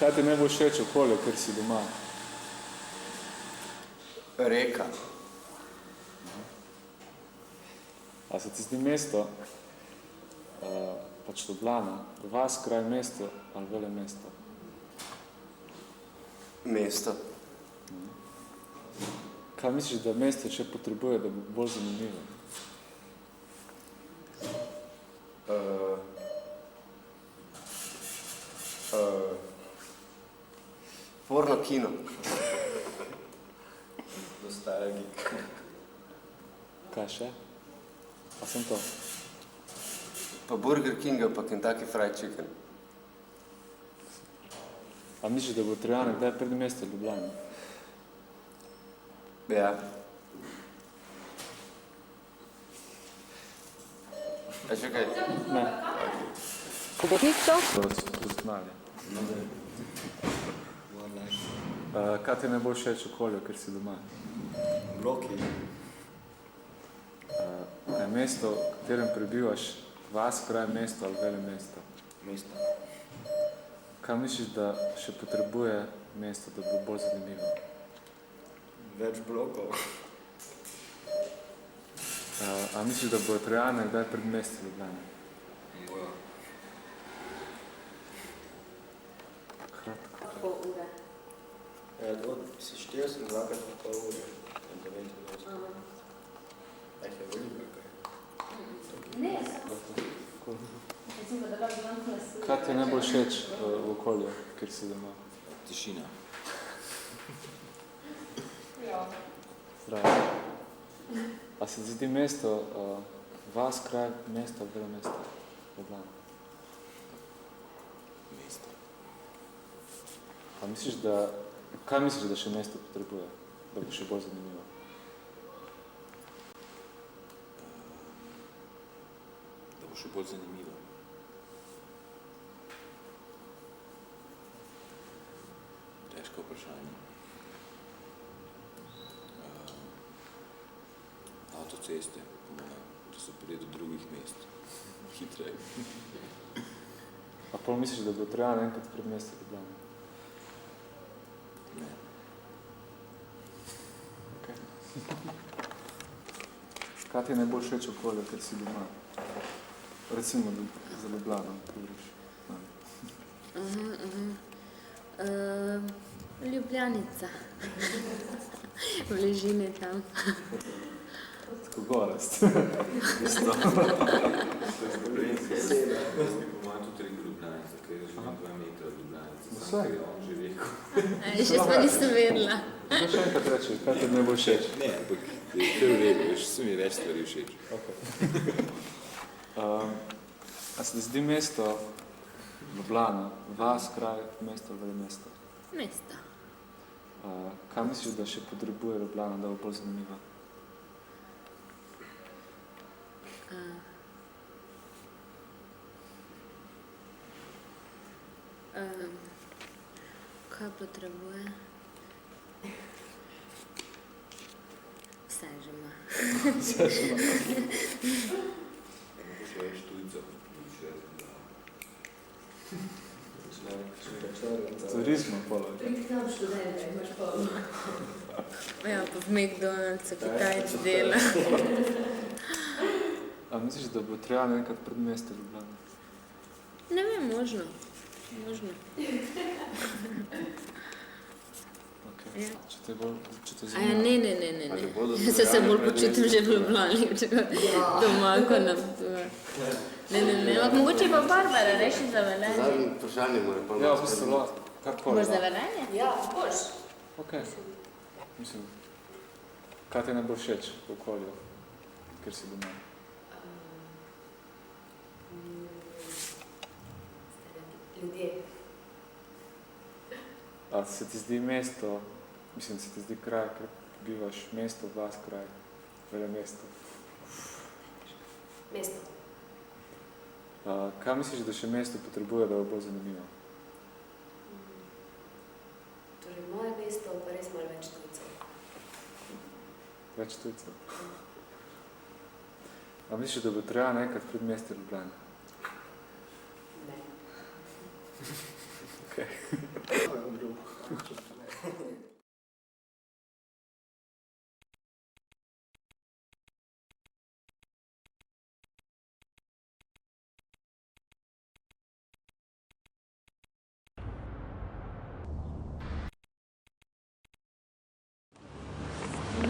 Kaj ti ne bo všeč okolje, ker si doma? Reka. A se ti zdi mesto, pač Ljubljana, vas, kraj, mesto ali vele mesto? Mesto. Kaj misliš, da mesto še potrebuje, da bo bolj zanimivo? Porno kino. Nostalgik. Kaj še? Pa sem to. Pa Burger Kinga, pa Kentucky Fried Chicken. A misliš, da bo Trojane kdaj predi mesto Ljubljana? Ja. A čakaj. Ne. Nikto? To so znali. Kaj ti ne bo všeč okolje, ker si doma? Bloki. Je mesto, v katerem prebivaš, vas, kraj, mesto ali vele mesto? Mesto. Kaj misliš, da še potrebuje mesto, da bo bolj zanimivo? Več blokov. A misliš, da bo Trojane kdaj pred mesto Ljubljana? Bojo. Kratko. Pol ure. Si štel sem dvakrat po pol ure. 9 je veliko, kaj? Ne, samo. Kaj ti je najbolj všeč v okolju, kjer si doma? Tišina. Pravi. A se ti zdi mesto, vas, kraj, mesto, vele mesto, Ljubljana? Mesto. A misliš, kaj misliš, da še mesto potrebuje, da bo še bolj zanimivo? Da bo še bolj zanimivo. Težko vprašanje. Avtoceste, po mojem, da se pride do drugih mest. Hitreje. A pol misliš, da bo Trojane enkrat pred mesto Ljubljana? Ne. Okay. Kaj ti je najbolj všeč okolje, ker si doma? Recimo za Ljubljano, govoriš. Ljubljanica. V bližini tam. Tako gorast. Isto. Po mojem tudi rekel Ljubljanice, ker je že 2 metra od Ljubljanice. Sam ker je on že rekel. Še smo nisem vedela. To še enkrat reči, kaj ti je najbolj všeč? Ne, ampak je v redu, veš, so mi več stvari všeč. Okay. A se ti zdi mesto Ljubljana, vas, kraj, mesto, vele mesto? Mesto. Kaj misliš, da še potrebuje Ljubljana, da bo bolj zanimiva? Kaj potrebuje? Vse že ima. Vse že ima. Še več tujcev. Turizma pola. Tam študente, imaš polno. Ja, pa v McDonald'su Kitajci dela. A misliš, da bo Trojane enkrat pred mesto Ljubljana? Ne vem, možno. Možno. Okay. Ja. Če te A ja, zanima. ne. Ali bodo Se bolj počutim že v Ljubljani, doma, ko nam tu. Ne, ampak mogoče pa Barbara reši za Velenje. Zadnji vprašanje mora pa Ja, v bistvu lahko. Karkoli. Boš za Velenje? Ja, boš. Ok. Mislim, kaj ti je najbolj všeč v okolju, ker si doma? Ljudje. A se ti zdi mesto, mislim, se ti zdi kraj, ker bivaš mesto, vas, kraj, vele mesto? Mesto. Kaj misliš, da še mesto potrebuje, da bo bolj zanimivo? Torej, moje mesto pa res malo več tujcev. Več tujcev? A misliš, da bo Trojane enkrat pred mesto Ljubljana? Ne. Okay. Ne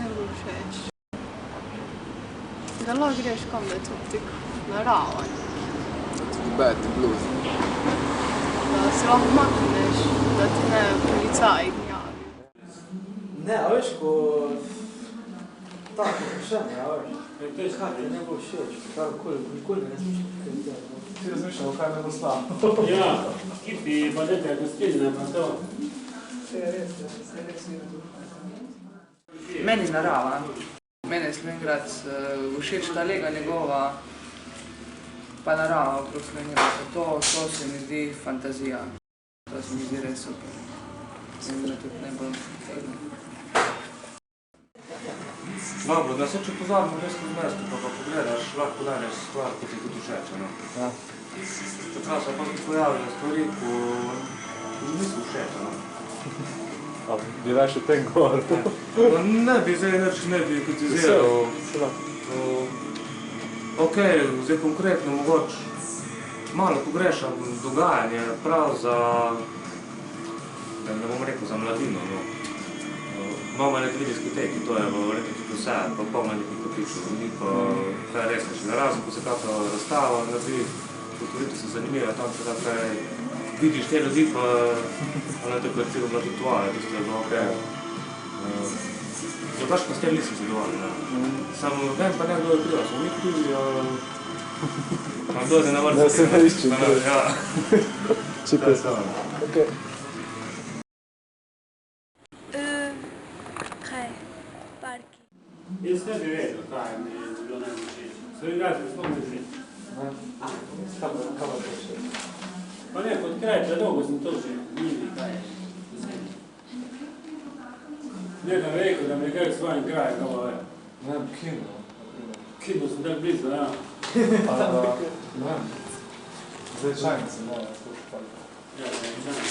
bo všeč. Da lahko greš kam, da je tudi tako narava. Bad blues. Da se lahko makneš, da ti ne policaj gnjavi. Ne, a veš, ko tako vprašanje, a veš, kaj ti ne bo všeč, nikoli ne smišljati. Ti razmišljamo, kaj me bo slabo. Ja, kipi, pa dete, gostilne, pa to. Meni narava. Mene je Slovenjgrad všeč ta lega njegova, pa narava okrog Slovenjgrada. To se mi zdi fantazija. To se mi zdi res super. Se mi zdi tudi najbolj fajn. Dobro, da se če pozabimo res v mestu, pa pogledaš, lahko danes stvar, ko ti tudi všeč, no? Ja. Čeprav se pa tudi pojavljajo stvari, ko niso všeč, no? A bi več o tem govoril? Ne bi zdaj ne bi kritiziral. Ok, zdaj konkretno mogoče malo pogrešam dogajanje prav za, ne bom rekel za mladino, no. Imamo ene dve diskoteki, to je verjetno tudi vse, pa polno nekih kopičev, ni pa kaj resnejšega. Razen, ko se kakva razstava naredi, otvoriti se zanimiva, tam se da kaj vidiš te ljudi, pa ona je tako recimo bila tudi tvoja, tisto je bilo okej. Zabaš pa s tem nisem zadovoljen, ne. Samo vem pa ne, kdo je kriva, smo mi krivi, kdo je zdaj na vrsti. Da se ne išči. Ja. Čekaj samo. Okej. Jaz ne bi vedel, kaj mi je bilo najbolj všeč. Slovenjgrad mi sploh ne všeč. Kam je to všeč? Pa ne, kot kraj, predolgo sem to že nili, kaj je. Ne, da bi rekel, da mi je kaj v svojem kraju, kaj bo je. Ne vem, kino. Kino sem tako blizu, ja. Ne vem. Zdaj čajnice, ne, slušaj pa. Ja, čajnice.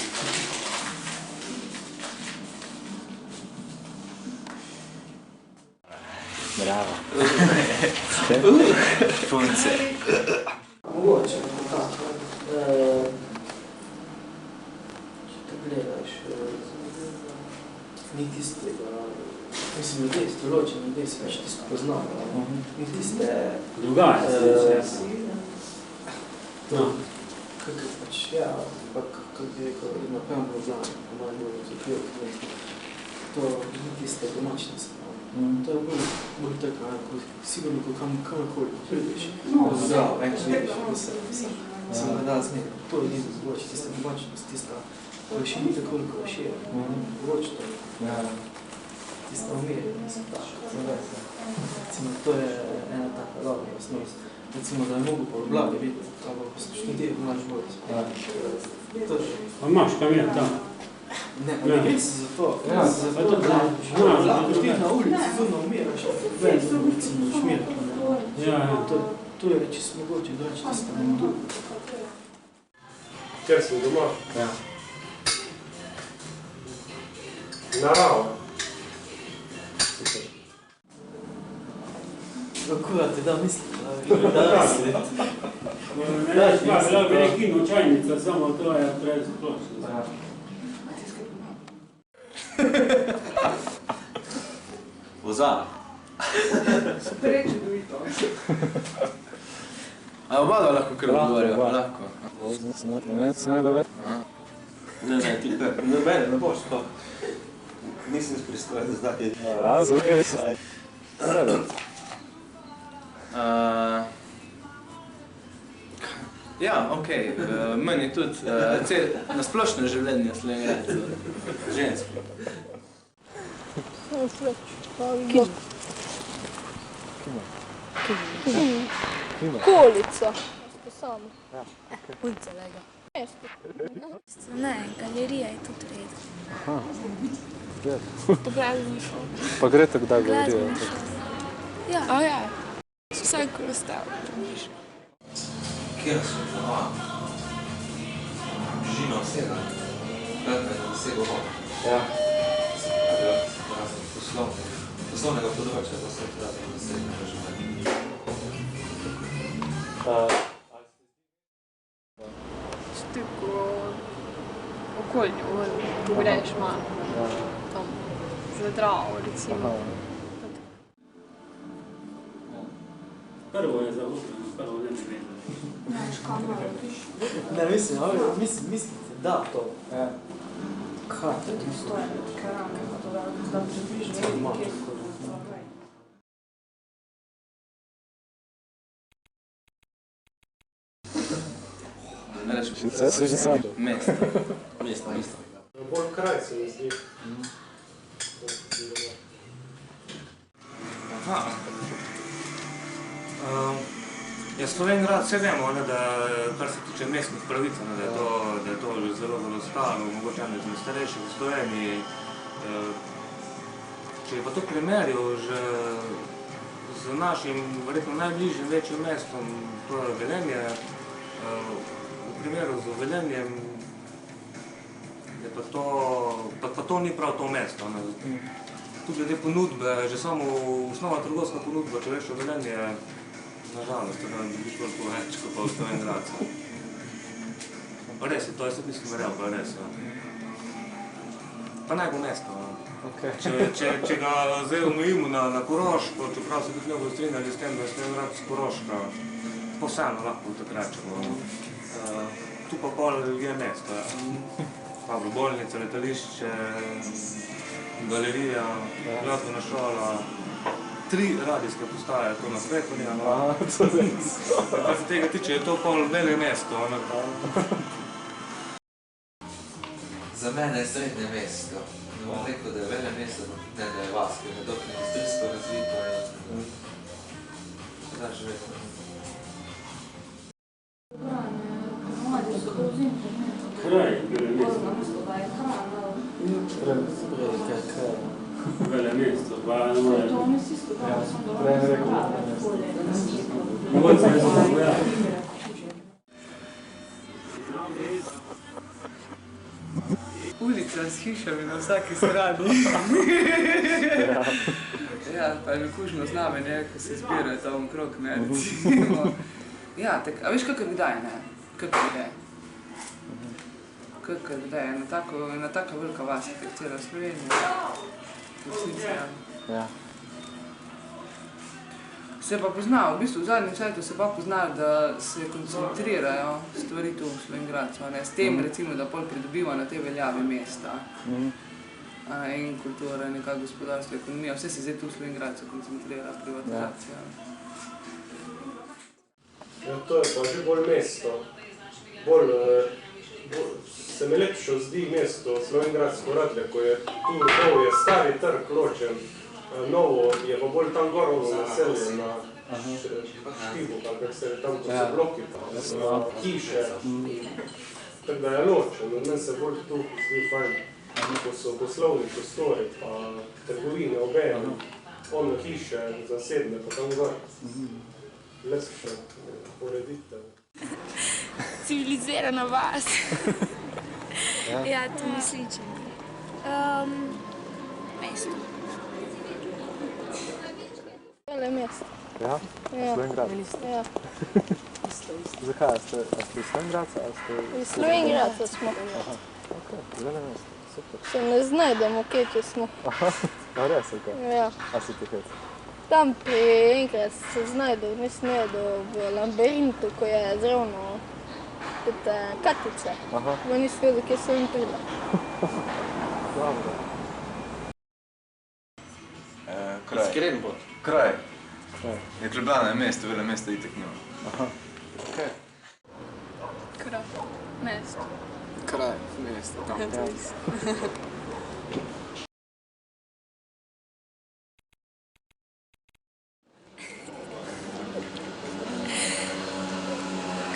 Bravo. Punce. Mogoče, tako. Če te gledaš, ni tistega, mislim, ljudje, določeni ljudje se več tisto poznajo, ni tiste... Drugače se reče. No. Kako pač, ja, pa kako bi rekel, napem v Ljubljani, po manj bolj zaključ, to ni tiste domačnosti. To je bolj tako, sigurno, ko kamorkoli prideš, zdrav, več vidiš, vse, samo da da zmerno. To je nizu zvoči, tista domačnost, tista, ko še ni takoliko še, vroč to, tista umirjenost, recimo, to je ena taka dobra osnost. Recimo, da je mogo po Ljubljani videti, ampak ko smo študije, imaš bolj. To je. Pa imaš kam je tam? Ne, pa ne gre se za to. Ja, za to, da ti na ulici zunaj umiraš, ven na ulici ne šmirati. Ja, ja. To je čisto mogoče drugače tista mundu. Ker sem doma. Ja. Narava. Kako ti da misliti, da misliti? Ne, bila bi kino čajnica, samo to je prezapločno. Vozan. Super čudovito. A oba da lahko kar odgovarja? Lahko. Ne, ti ne boš to. Nisem spristojen zdaj. Razumej se. Ja, okej, meni tudi na splošno življenje Slovenjgrad žensko. Kolica. Samo. Punce, lega. Ne, galerija je tudi red. Po glasbeni šoli. Pa gre tako da govorijo? Glasbeni šoli. Ja. A ja. Vse koristavo. Kjer so doma? Žino vsega. Skratka, na dosego vod. Ja. Poslovnega področja, da se pravi na dosego vprašanje. Tako okoljno, ko greš malo tam za Dravo, recimo. Prvo je zaupljeno, prvo ne bi vedeli. Ne, mislite, da to. Kaj? Mesto. Bolj kraj se mi zdi. Aha. Ja, Slovenjgrad, vse vemo, da kar se tiče mestnih pravic, da je to zelo staro, mogoče eno izmed starejših v Sloveniji. Če je pa to primerjal že z našim, verjetno najbližjim večjim mestom, to je Velenje, v primeru z Velenjem je pa to ni prav to mesto. Tu glede ponudbe, že samo osnova trgovska ponudba, če veš o Velenje, nažalost, da dobiš toliko več kot pa v Slovenjgradcu. Pa res je, to jaz nisem verjel, pa res je. Pa naj bo mesto. Če ga zdaj omejimo na Koroško, čeprav se tudi ne bodo strinjali s tem, da je Slovenjgradc Koroška, pa vseeno lahko tako rečemo. Tu pa pol je mesto. Pavlo, bolnica, letališče, galerija, glasbena šola, 3 radijske postaje, to na svetu ni. Kar se tega tiče, je to pol vele mesto. Za mene je srednje mesto. Ne bom rekel, da je vele mesto, ne da je vas, ker je dokaj industrijsko razvito in da živeti. Kraj, vele mesto. Vele mesto, pa ne more. Mogoče je zelo pojavljeno. Ulica s hišami na vsaki strani. Ja, pa je kužno znamenje, ko se zbirajo tam okrog, ne, recimo. Ja, a veš, kakor kdaj, ne? Kakor kdaj. Kakor kdaj, ena taka velika vas, kot cela Slovenija. Ja. Se pa pozna, v bistvu v zadnjem času se pa pozna, da se koncentrirajo stvari tu v Slovenjgradcu, s tem recimo, da pol pridobiva na te veljavi mesta. In kultura, nekako gospodarstvo, ekonomija, vse se zdaj tu v Slovenjgradcu koncentrira, privatizacija. Ja, to je pa že bolj mesto. Se mi lepše zdi mesto Slovenjgradsko Radlje, ko je tu novo, je stari trg ločen, novo je pa bolj tam gor naselje na Štivu, kako se je tam, ko so bloki, hiše, tako da je ločen, meni se bolj tu zdi fajn, ko so poslovni prostori, pa trgovine, obene, ono hiše, zasedne, pa tam gor, lepše ureditev. Civilizirana vas. Ja, to misličem. Mesto. Vele mesto. Ja? Slovenjgrad? Ja. Zakaj? Ste iz Slovenjgradca? Iz Slovenjgradca smo. Aha, ok, vele mesto, super. Se ne znajdemo, kje če smo. Aha, res, ok. Ja. A si ti hec? Tam pri enkrat se znajdel, mislim, v labirintu, ko je zravno kot kartice. Bo nisi vedel, kje se jim pride. Dobro. Iskren bo. Kraj. Je Ljubljana je mesto, vele mesto itek nima. Aha. Ok. Kraj. Mesto. Kraj, mesto, tam.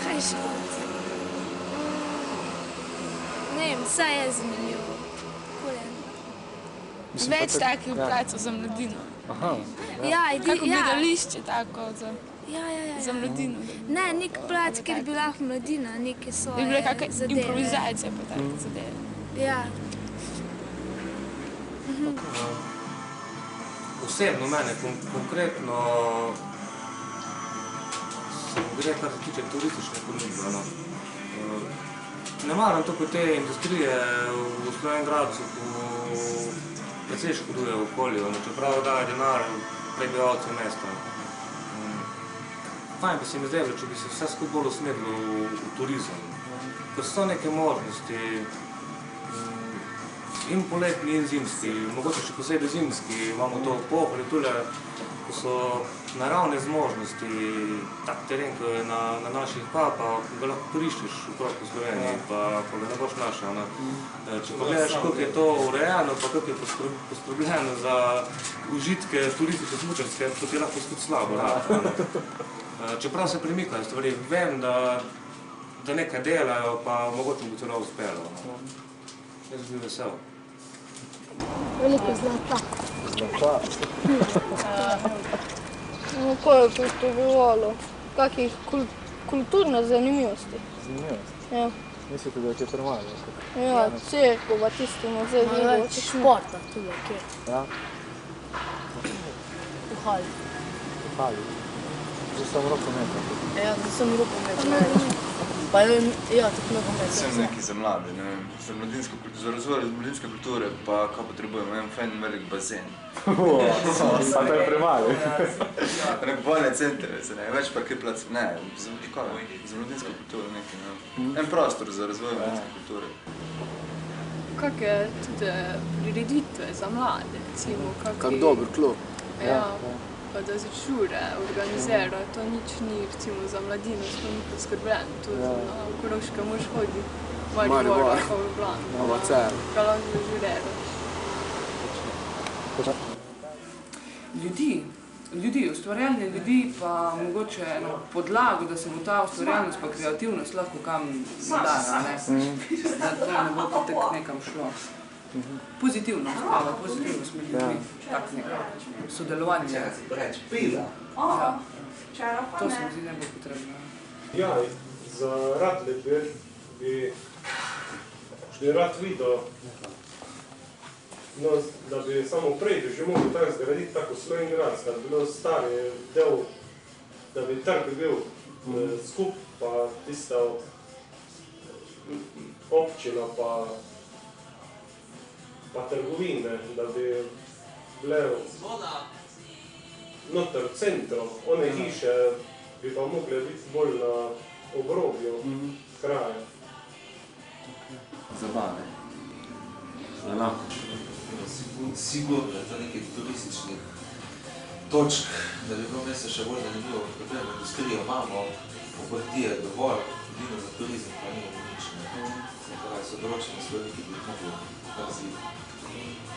Kaj život? Ne vem, vse je zanimivo. Več takih placov za mladino. Aha. Kako gledališče tako za mladino. Ne, nek plac, kjer bi lahko mladina, neke svoje zadeve. Bi bila kakšna improvizacija pa take zadeve. Ja. Osebno mene konkretno gre, kar se tiče turistične ponudbe. No. Ne maram tako te industrije v Slovenj Gradcu, ko precej škoduje v okolju, no, čeprav daje denar prebivalcev mesta. Fajn bi se mi zdelo, če bi se vse skupaj bolj usmerilo v turizem. Ker so neke možnosti, in poletni in zimski, mogoče še posebej zimski, imamo to Pohorje tule, ko so naravne zmožnosti, tak teren, ko je na naših pa ga lahko koriščiš okrog po Sloveniji, pa ga ne boš našel. Če pogledaš, koliko je to urejeno, pa koliko je poskrbljeno za užitke turistične smučarske, to ti lahko skut slabo rata. Čeprav se premikajo stvari, vem, da nekaj delajo, pa mogoče bo celo uspelo. Jaz bi bil vesel. Veliko zlata. Zlata? Kaj je kulturalo? Kakih kulturne zanimivosti? Zanimivosti? Ja. Mislite, da je kje termalno? Ja, cerkova, tisti muzej. Več športa tudi, kje? Ja? V hali. V hali? Že sem rokomet. Ja, sem rokomet. Pa ja, tako nogomet. Sem neki za mlade, ne vem, za razvoj mladinske kulture, pa kaj potrebujemo, en fajn velik bazen. Pa to je premali. Nek bojne centre, več pa kaj plac, ne, za mladinsko kulturo nekaj, ne. En prostor za razvoj mladinske kulture. Kakve tudi prireditve za mlade, recimo, Kak dober klub. Ja, pa da začure organizira, to nič ni, recimo, za mladino, to ni poskrbljeno, tudi na Koroške moš hodi, Maribor, pa v Ljubljano. Nova Cera. Kaj lahko zažurera. Ljudi, ustvarjalne ljudi, pa mogoče eno podlago, da se bo ta ustvarjalnost pa kreativnost lahko kam daja, ne? Da to ne bo potek nekam šlo. Pozitivno smo ljudmi, tak nekaj sodelovanje. Ja. To se mi zdi najbolj potrebno. Ja, za Radlje bi rad videl, no, da bi samo prej že mogli tako zgraditi tako Slovenj Gradc, da bi bilo stari del, da bi trg bil skup, pa tista občina, pa trgovine, da bi bile noter v centru, one hiše bi pa mogle biti bolj na obrobju kraja. Zabave. Sigurno je to nekaj turističnih točk, da bi bilo mesto še bolj zanimivo, potrebno industrijo imamo, obrtije dovolj, edino za turizem pa nimamo nič. So določene stvari, ki bi jih mogli razviti.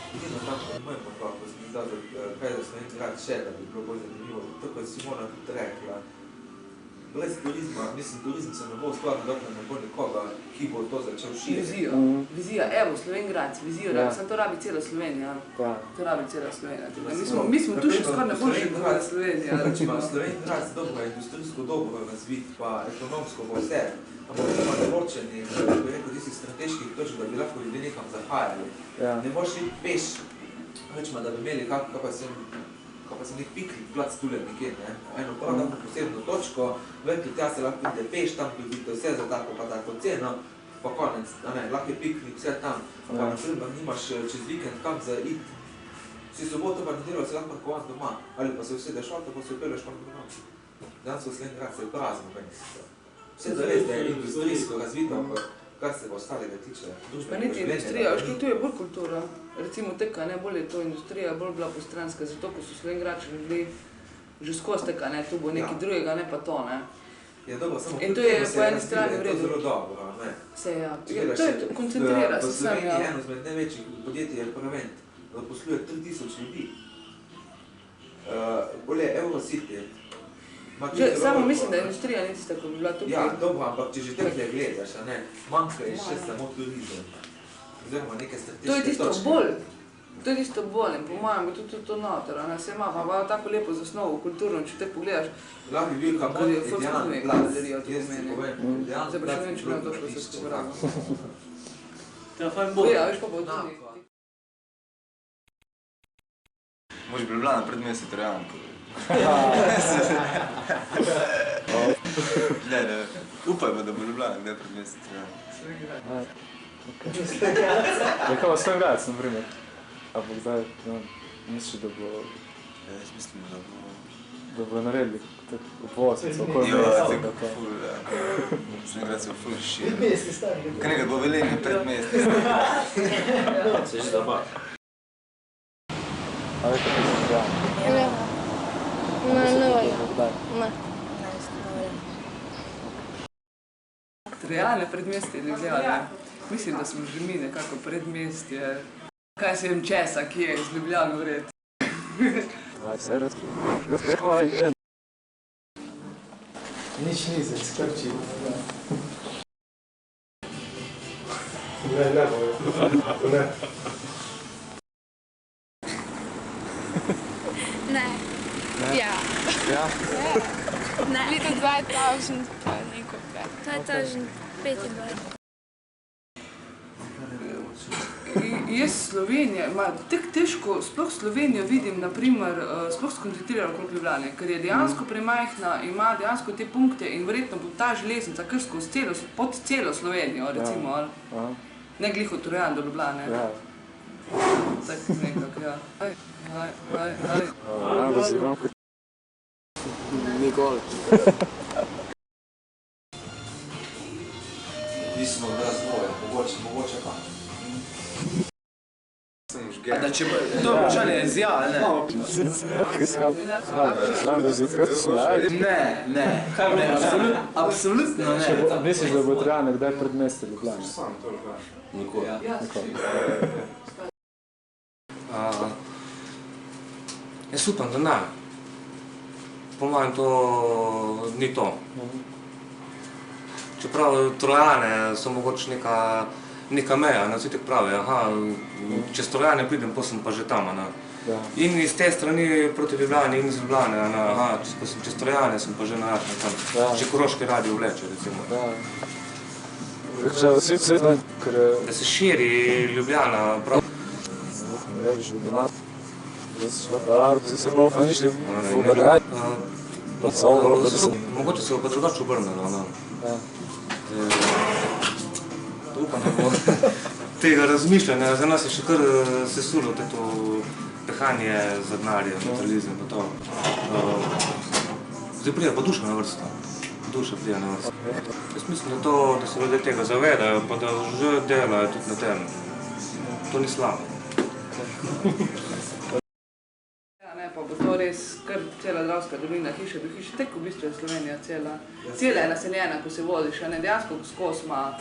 Edino tako ne mojem popravko, se mi zda, da kaj da Slovenj Gradc še, da bi bilo bolj zanimivo. Tako je Simona tudi rekla. Brez turizma, mislim, turizem se ne bo ustvaril, dokler ne bo nekoga, ki bo to začel širiti. Vizija, evo, Slovenj Gradc, vizijo, samo to rabi cela Slovenija. To rabi cela Slovenija. Mi smo tu še skoraj ne boljši kot Slovenija. Slovenj Gradc dobro je industrijsko dobro razvit, pa ekonomsko bo vse. Ampak ima določenih, bi rekel, tistih strateških točk, da bi lahko ljudje nekam zahajali. Ne boš iti peš, rečemo, da bi imeli kaj pa sem nek piknik plac tule nekje, eno prav tako posebno točko, verki tja se lahko ide peš, tam dobite vse za tako pa tako ceno, pa konec, lahko je piknik, vse tam, pa naprimer nimaš čez vikend kam za iti. Si soboto pa nedeljo se lahko parkovan doma, ali pa se usedeš avto, pa se upeleš pa domov. Danes v Slovenj Gradcu je prazno, meni se. Vse da res, da je industrijsko razvito, ampak kar se ostalega tiče. Pa niti industrija, veš, tu je bolj kultura. Recimo teka, bolj je to industrija, bolj bila postranska, zato ko so Slovenj Gradčani bili že skozi teka, tu bo nekaj drugega, ne pa to, ne. Je dobro, samo in to je po eni strani v redu. To je zelo dobro, ne. Se ja, to je koncentrira se sam, ja. Eno izmed največjih podjetij je Prevent, da posluje 3000 ljudi. Bolje Eurocity. Samo mislim, da industrija ni tista, ko bi bila tukaj. Ja, dobro, ampak če že tukaj gledaš, manjka je še samo turizem. Oziroma neke strateške točke. To je tisto bolj in po mojem bo tudi to noter, se ima pa tako lepo zasnovo, kulturno, če te pogledaš. Lahko bi bil kakor idealno plac, jaz ti povem, idealno plac bi bil to, ko se skobramo. Ja, fajn bo. Ja, veš pa bo tudi. Moš bi Ljubljana predmestje Trojan. Ne, upajmo, da bo Ljubljana kdaj predmestje Trojan. Je kao Slovengrad, na primer. Ampak zdaj, misliš, da bo... Jaz mislim, da bo... Da bo naredili obvoznico, okoli mesta. Jo, tako ful, ja. Slovengrad se bo ful šir. Kaj nekaj Govelenje predmestje. Se že da ba. A veš, kako se Trojan? Ne, ne. Realne predmestje Ljubljane. Mislim, da smo že mi nekako predmestje. Kaj se vem česa, ki je iz Ljubljane vred. Nič ni za skrči. Ne bojo. Ne. Ne. Ja. Ja? Ne. Leta 2000 pa neko kaj. 2025. Jaz Slovenije, tako težko, sploh Slovenijo vidim, naprimer, sploh skoncentriran okrog Ljubljane, ker je dejansko premajhna, ima dejansko te punkte in verjetno bo ta železnica kar skozi pod celo Slovenijo, recimo, ali ne glih od Trojan do Ljubljane. Ja. Tako nekako, ja. Da si imam kot... Nikoli. Nismo razvoja, mogoče pa. Da če to je vprašanje zja, ali ne? Ne. Absolutno ne. Misliš, da bo Trojan kdaj predmestje Ljubljane? Nikoli. Jaz upam, da ne. Po mojem to ni to. Čeprav Trojane so mogoče neka meja, vsi tako pravi, čez Trojane pridem, pa sem pa že tam. In iz te strani proti Ljubljani in iz Ljubljane, ko sem čez Trojane, sem pa že na tam, če Koroški radio vleče, recimo. Da se širi Ljubljana, prav. Mogoče se bo pa drugače obrnilo. Upam, da bo tega razmišljanja. Za nas je še kar sesulo to pehanje za denarje, materializem pa to. Zdaj prija pa duša na vrsto. Duša prija na vrsto. Jaz mislim, da se ljudje tega zavedajo, pa da že delajo tudi na tem. To ni slabo. Pa bo to res kar cela Dravska dolina, hiša do hiše, tako v bistvu je Slovenija cela. Cela je naseljena, ko se voziš, dejansko skozi ima